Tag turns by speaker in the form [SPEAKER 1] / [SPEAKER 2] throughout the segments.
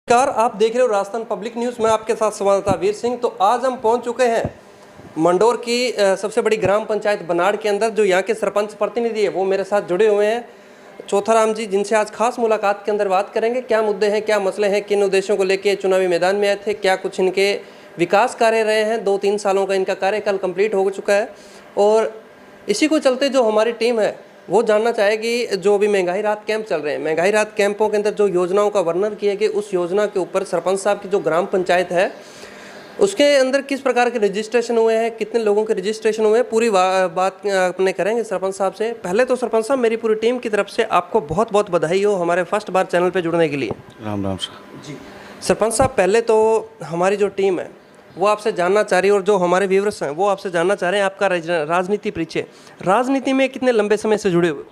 [SPEAKER 1] नमस्कार, आप देख रहे हो राजस्थान पब्लिक न्यूज़। मैं आपके साथ संवाददाता वीर सिंह। तो आज हम पहुंच चुके हैं मंडोर की सबसे बड़ी ग्राम पंचायत बनाड़ के अंदर। जो यहाँ के सरपंच प्रतिनिधि है वो मेरे साथ जुड़े हुए हैं, चौथाराम जी, जिनसे आज खास मुलाकात के अंदर बात करेंगे। क्या मुद्दे हैं, क्या मसले हैं, किन उद्देश्यों को लेकर चुनावी मैदान में आए थे, क्या कुछ इनके विकास कार्य रहे हैं। 2-3 सालों का इनका कार्यकाल कंप्लीट हो चुका है और इसी को चलते जो हमारी टीम है वो जानना चाहेगी जो अभी महंगाई राहत कैंप चल रहे हैं, महंगाई राहत कैंपों के अंदर जो योजनाओं का वर्णन किया गया, उस योजना के ऊपर सरपंच साहब की जो ग्राम पंचायत है उसके अंदर किस प्रकार के रजिस्ट्रेशन हुए हैं, कितने लोगों के रजिस्ट्रेशन हुए हैं, पूरी बात अपने करेंगे सरपंच साहब से। पहले तो सरपंच साहब, मेरी पूरी टीम की तरफ से आपको बहुत बहुत बधाई हो हमारे फर्स्ट बार चैनल पर जुड़ने के लिए।
[SPEAKER 2] राम राम सर
[SPEAKER 1] जी सरपंच साहब, पहले तो हमारी जो टीम है वो आपसे जानना चाह रही है और जो हमारे व्यूअर्स हैं वो आपसे जानना चाह रहे हैं आपका राजनीति परिचय। राजनीति में कितने लंबे समय से जुड़े हुए?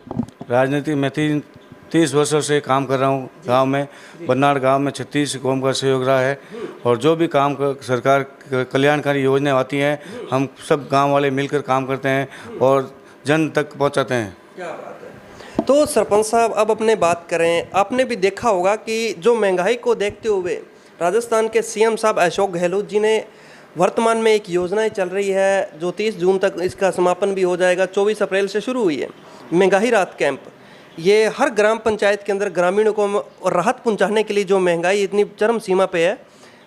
[SPEAKER 2] राजनीति में 30 वर्षों से काम कर रहा हूँ। गांव में बनाड़ गांव में 36 कौम का सहयोग रहा है और जो भी काम सरकार कल्याणकारी योजनाएं आती हैं हम सब गांव वाले मिलकर काम करते हैं और जन तक पहुंचाते हैं।
[SPEAKER 1] क्या बात है। तो सरपंच साहब, अब अपने बात करें, आपने भी देखा होगा कि जो महंगाई को देखते हुए राजस्थान के सीएम साहब अशोक गहलोत जी ने वर्तमान में एक योजना चल रही है जो 30 जून तक इसका समापन भी हो जाएगा, 24 अप्रैल से शुरू हुई है महंगाई राहत कैंप। ये हर ग्राम पंचायत के अंदर ग्रामीणों को राहत पहुंचाने के लिए, जो महंगाई इतनी चरम सीमा पे है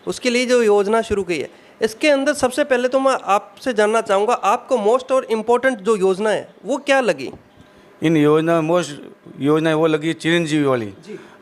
[SPEAKER 1] उसके लिए जो योजना शुरू की है, इसके अंदर सबसे पहले तो मैं आपसे जानना चाहूँगा आपको मोस्ट और इम्पोर्टेंट जो योजना है वो क्या लगी?
[SPEAKER 2] इन योजना मोस्ट योजना वो लगी चिरंजीवी वाली।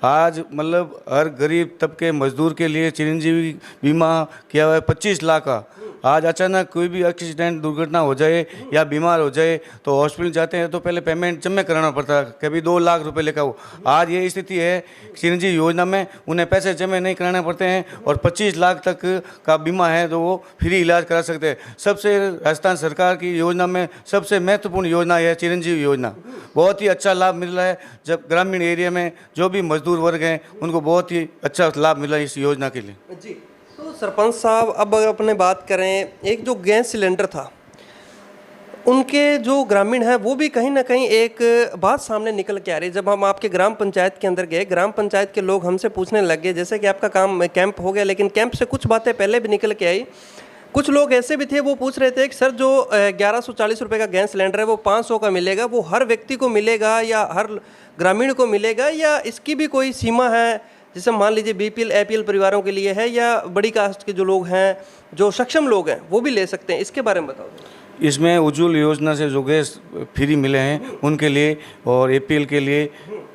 [SPEAKER 2] आज मतलब हर गरीब तबके मजदूर के लिए चिरंजीवी बीमा किया हुआ है 25 लाख का। आज अचानक कोई भी एक्सीडेंट दुर्घटना हो जाए या बीमार हो जाए तो हॉस्पिटल जाते हैं तो पहले पेमेंट जमा कराना पड़ता है, कभी 2 लाख रुपए लेकर हो। आज ये स्थिति है चिरंजीवी योजना में उन्हें पैसे जमा नहीं कराने पड़ते हैं और 25 लाख तक का बीमा है तो वो फ्री इलाज करा सकते हैं। सबसे राजस्थान सरकार की योजना में सबसे महत्वपूर्ण योजना है चिरंजीवी योजना। बहुत ही अच्छा लाभ मिल रहा है। जब ग्रामीण एरिया में जो भी मजदूर वर्ग हैं उनको बहुत ही अच्छा लाभ मिला इस योजना के लिए।
[SPEAKER 1] जी, तो सरपंच साहब, अब अपने बात करें, एक जो गैस सिलेंडर था उनके जो ग्रामीण हैं वो भी कहीं ना कहीं एक बात सामने निकल के आ रही है। जब हम आपके ग्राम पंचायत के अंदर गए, ग्राम पंचायत के लोग हमसे पूछने लग गए, जैसे कि आपका काम कैंप हो गया लेकिन कैंप से कुछ बातें पहले भी निकल के आई। कुछ लोग ऐसे भी थे वो पूछ रहे थे कि सर जो 1140 रुपये का गैस सिलेंडर है वो 500 का मिलेगा, वो हर व्यक्ति को मिलेगा या हर ग्रामीण को मिलेगा, या इसकी भी कोई सीमा है? जैसे मान लीजिए बीपीएल एपीएल परिवारों के लिए है या बड़ी कास्ट के जो लोग हैं, जो सक्षम लोग हैं वो भी ले सकते हैं, इसके बारे में बताओ।
[SPEAKER 2] इसमें उज्ज्वल योजना से जो गैस फ्री मिले हैं उनके लिए और एपीएल के लिए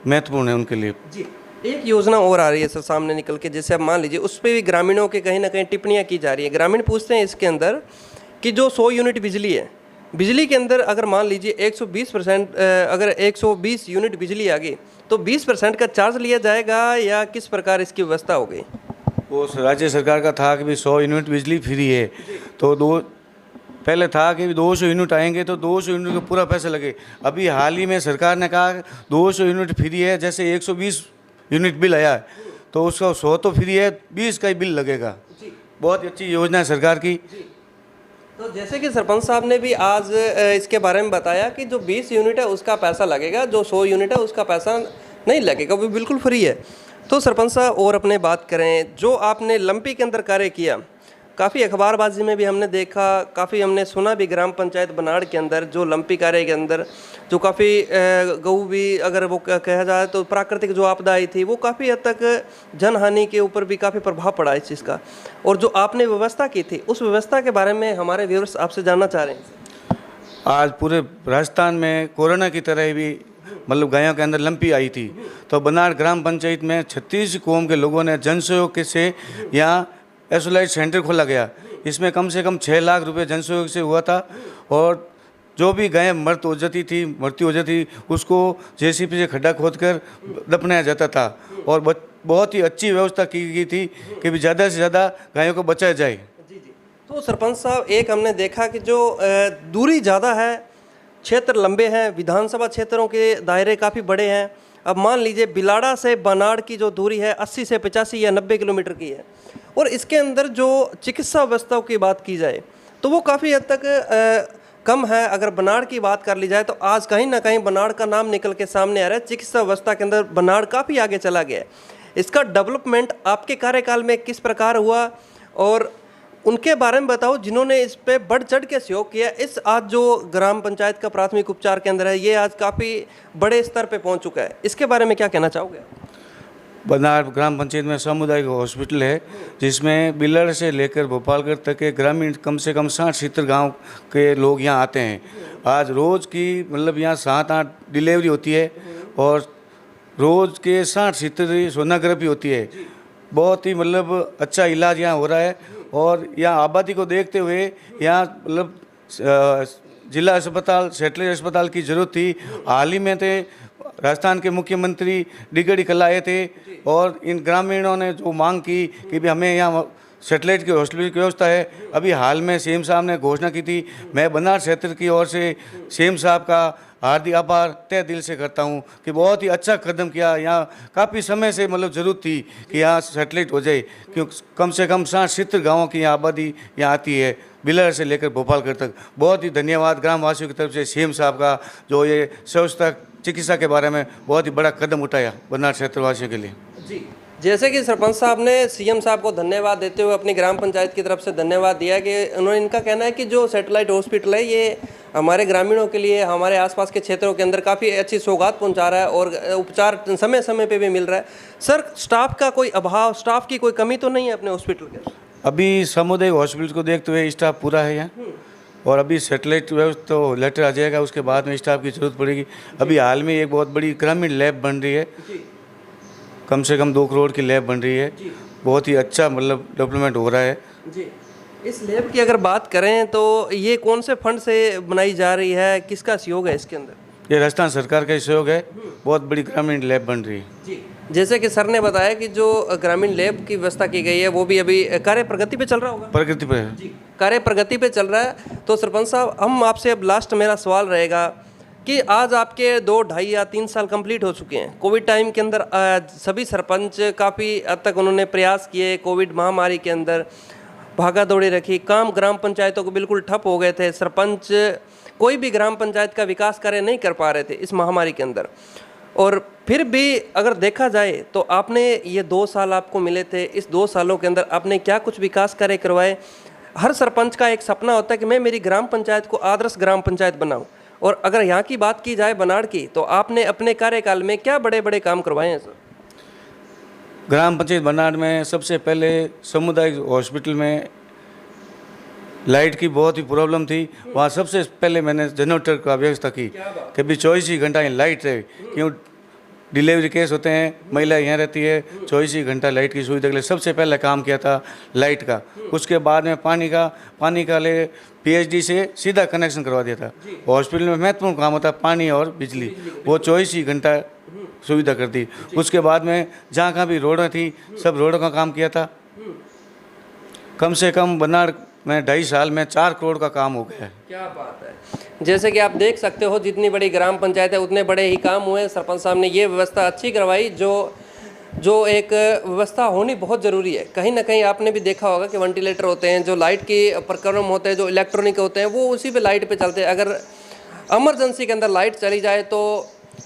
[SPEAKER 2] महत्वपूर्ण है उनके लिए।
[SPEAKER 1] जी, एक योजना और आ रही है सर सामने निकल के, जैसे अब मान लीजिए उस पर भी ग्रामीणों के कहीं ना कहीं टिप्पणियां की जा रही है। ग्रामीण पूछते हैं इसके अंदर कि जो 100 यूनिट बिजली है, बिजली के अंदर अगर मान लीजिए 120% अगर 120 यूनिट बिजली आ गई तो 20% का चार्ज लिया जाएगा या किस प्रकार इसकी व्यवस्था हो गई?
[SPEAKER 2] वो राज्य सरकार का था कि भी 100 यूनिट बिजली फ्री है, तो पहले था कि 200 यूनिट आएंगे तो 200 यूनिट का पूरा पैसा लगे। अभी हाल ही में सरकार ने कहा 200 यूनिट फ्री है, जैसे 120 यूनिट बिल आया है तो उसका 100 तो फ्री है, 20 का ही बिल लगेगा। बहुत अच्छी योजना है सरकार की।
[SPEAKER 1] तो जैसे कि सरपंच साहब ने भी आज इसके बारे में बताया कि जो 20 यूनिट है उसका पैसा लगेगा, जो 100 यूनिट है उसका पैसा नहीं लगेगा, वो बिल्कुल फ्री है। तो सरपंच साहब, और अपने बात करें, जो आपने लंपी के अंदर कार्य किया, काफ़ी अखबारबाजी में भी हमने देखा, काफ़ी हमने सुना भी ग्राम पंचायत बनाड़ के अंदर जो लंपी कार्य के अंदर जो काफ़ी गऊ भी अगर वो कहा जाए तो प्राकृतिक जो आपदा आई थी वो काफ़ी हद तक जनहानि के ऊपर भी काफ़ी प्रभाव पड़ा इस चीज़ का, और जो आपने व्यवस्था की थी उस व्यवस्था के बारे में हमारे व्यूअर्स आपसे जानना चाह रहे हैं।
[SPEAKER 2] आज पूरे राजस्थान में कोरोना की तरह भी मतलब गायों के अंदर लंपी आई थी तो बनाड़ ग्राम पंचायत में 36 कौम के लोगों ने जन सहयोग से यहाँ एसोलाइट सेंटर खोला गया। इसमें कम से कम 6 लाख रुपए जन सहयोग से हुआ था और जो भी गायें मृत्यु हो जाती उसको जेसीबी से खड्डा खोदकर दफनाया जाता था और बहुत ही अच्छी व्यवस्था की गई थी कि ज़्यादा से ज़्यादा गायों को बचाया जाए।
[SPEAKER 1] जी। तो सरपंच साहब, एक हमने देखा कि जो दूरी ज़्यादा है, क्षेत्र लंबे हैं, विधानसभा क्षेत्रों के दायरे काफ़ी बड़े हैं। अब मान लीजिए बिलाड़ा से बनाड़ की जो दूरी है 80 से 85 या 90 किलोमीटर की है, और इसके अंदर जो चिकित्सा व्यवस्था की बात की जाए तो वो काफ़ी हद तक कम है। अगर बनाड़ की बात कर ली जाए तो आज कहीं ना कहीं बनाड़ का नाम निकल के सामने आ रहा है, चिकित्सा व्यवस्था के अंदर बनाड़ काफ़ी आगे चला गया है। इसका डेवलपमेंट आपके कार्यकाल में किस प्रकार हुआ और उनके बारे में बताओ जिन्होंने इस पे बढ़ चढ़ के सहयोग किया। इस आज जो ग्राम पंचायत का प्राथमिक उपचार केंद्र है ये आज काफ़ी बड़े स्तर पे पहुंच चुका है, इसके बारे में क्या कहना चाहोगे?
[SPEAKER 2] बनाड़ ग्राम पंचायत में सामुदायिक हॉस्पिटल है जिसमें बिलर से लेकर भोपालगढ़ तक के ग्रामीण कम से कम 60-70 गांव के लोग यहाँ आते हैं। आज रोज़ की मतलब यहाँ 7-8 डिलीवरी होती है और रोज़ के 60-70 सोनोग्राफी होती है। बहुत ही मतलब अच्छा इलाज यहाँ हो रहा है और यहाँ आबादी को देखते हुए यहाँ मतलब जिला अस्पताल सैटेलाइट अस्पताल की ज़रूरत थी। हाल ही में थे राजस्थान के मुख्यमंत्री डिगड़ी कल आए थे और इन ग्रामीणों ने जो मांग की कि भी हमें यहाँ सैटेलाइट की हॉस्पिटल की व्यवस्था है। अभी हाल में सीएम साहब ने घोषणा की थी। मैं बनाड़ क्षेत्र की ओर से सीएम साहब का हार्दिक आभार तहे दिल से करता हूँ कि बहुत ही अच्छा कदम किया। यहाँ काफ़ी समय से मतलब ज़रूरत थी कि यहाँ सैटेलाइट हो जाए क्योंकि कम से कम 60-70 गाँवों की यहाँ आबादी यहाँ आती है बिलर से लेकर भोपालगढ़ तक। बहुत ही धन्यवाद ग्रामवासियों की तरफ से सीएम साहब का जो ये स्वास्थ्य चिकित्सा के बारे में बहुत ही बड़ा कदम उठाया बनाड़ क्षेत्रवासियों के लिए।
[SPEAKER 1] जी, जैसे कि सरपंच साहब ने सीएम साहब को धन्यवाद देते हुए अपनी ग्राम पंचायत की तरफ से धन्यवाद दिया कि उन्होंने इनका कहना है कि जो सैटेलाइट हॉस्पिटल है ये हमारे ग्रामीणों के लिए हमारे आसपास के क्षेत्रों के अंदर काफ़ी अच्छी सौगात पहुंचा रहा है और उपचार समय समय पे भी मिल रहा है। सर, स्टाफ का कोई अभाव, स्टाफ की कोई कमी तो नहीं है अपने हॉस्पिटल के?
[SPEAKER 2] अभी सामुदायिक हॉस्पिटल को देखते हुए स्टाफ पूरा है यहाँ और अभी सैटेलाइट व्यवस्था तो लेटर आ जाएगा, उसके बाद में स्टाफ की ज़रूरत पड़ेगी। अभी हाल में एक बहुत बड़ी ग्रामीण लैब बन रही है, कम से कम 2 करोड़ की लैब बन रही है। बहुत ही अच्छा मतलब डेवलपमेंट हो रहा है
[SPEAKER 1] जी। इस लैब की अगर बात करें तो ये कौन से फंड से बनाई जा रही है, किसका सहयोग है इसके अंदर?
[SPEAKER 2] ये राजस्थान सरकार का सहयोग है। बहुत बड़ी ग्रामीण लैब बन रही है
[SPEAKER 1] जी। जैसे कि सर ने बताया कि जो ग्रामीण लैब की व्यवस्था की गई है वो भी अभी कार्य प्रगति पे चल रहा होगा।
[SPEAKER 2] प्रगति पे है
[SPEAKER 1] जी, कार्य प्रगति पे चल रहा है। तो सरपंच साहब, हम आपसे अब लास्ट मेरा सवाल रहेगा कि आज आपके 2, 2.5 या 3 साल कंप्लीट हो चुके हैं। कोविड टाइम के अंदर सभी सरपंच काफ़ी हद तक उन्होंने प्रयास किए, कोविड महामारी के अंदर भागा दौड़ी रखी, काम ग्राम पंचायतों को बिल्कुल ठप हो गए थे। सरपंच कोई भी ग्राम पंचायत का विकास कार्य नहीं कर पा रहे थे इस महामारी के अंदर। और फिर भी अगर देखा जाए तो आपने ये 2 साल आपको मिले थे, इस 2 सालों के अंदर आपने क्या कुछ विकास कार्य करवाए? हर सरपंच का एक सपना होता है कि मैं मेरी ग्राम पंचायत को आदर्श ग्राम पंचायत बनाऊं। और अगर यहाँ की बात की जाए बनाड़ की, तो आपने अपने कार्यकाल में क्या बड़े बड़े काम करवाए हैं सर?
[SPEAKER 2] ग्राम पंचायत बनाड़ में सबसे पहले सामुदायिक हॉस्पिटल में लाइट की बहुत ही प्रॉब्लम थी। वहाँ सबसे पहले मैंने जनरेटर का व्यवस्था की कि भी 24 ही घंटा लाइट रहे, क्यों डिलीवरी केस होते हैं, महिला यहाँ रहती है, 24 ही घंटा लाइट की सुविधा के लिए सबसे पहले काम किया था लाइट का। उसके बाद में पानी का ले पीएचडी से सीधा कनेक्शन करवा दिया था। हॉस्पिटल में महत्वपूर्ण काम होता है पानी और बिजली, वो 24 ही घंटा सुविधा कर दी। उसके बाद में जहाँ कहाँ भी रोडें थी सब रोडों का काम किया था। कम से कम बनाड़ में 2.5 साल में 4 करोड़ का काम हो गया है।
[SPEAKER 1] क्या बात है। जैसे कि आप देख सकते हो जितनी बड़ी ग्राम पंचायत है उतने बड़े ही काम हुए। सरपंच साहब ने ये व्यवस्था अच्छी करवाई जो एक व्यवस्था होनी बहुत ज़रूरी है। कहीं ना कहीं आपने भी देखा होगा कि वेंटिलेटर होते हैं, जो लाइट के प्रक्रम होते हैं, जो इलेक्ट्रॉनिक होते हैं, वो उसी पे लाइट पे चलते हैं। अगर इमरजेंसी के अंदर लाइट चली जाए तो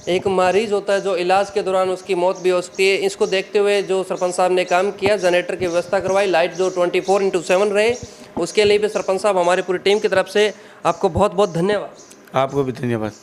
[SPEAKER 1] एक मरीज होता है जो इलाज के दौरान उसकी मौत भी हो सकती है। इसको देखते हुए जो सरपंच साहब ने काम किया, जनरेटर की व्यवस्था करवाई, लाइट जो 24/7 रहे, उसके लिए भी सरपंच साहब हमारी पूरी टीम की तरफ से आपको बहुत बहुत धन्यवाद।
[SPEAKER 2] आपको भी धन्यवाद।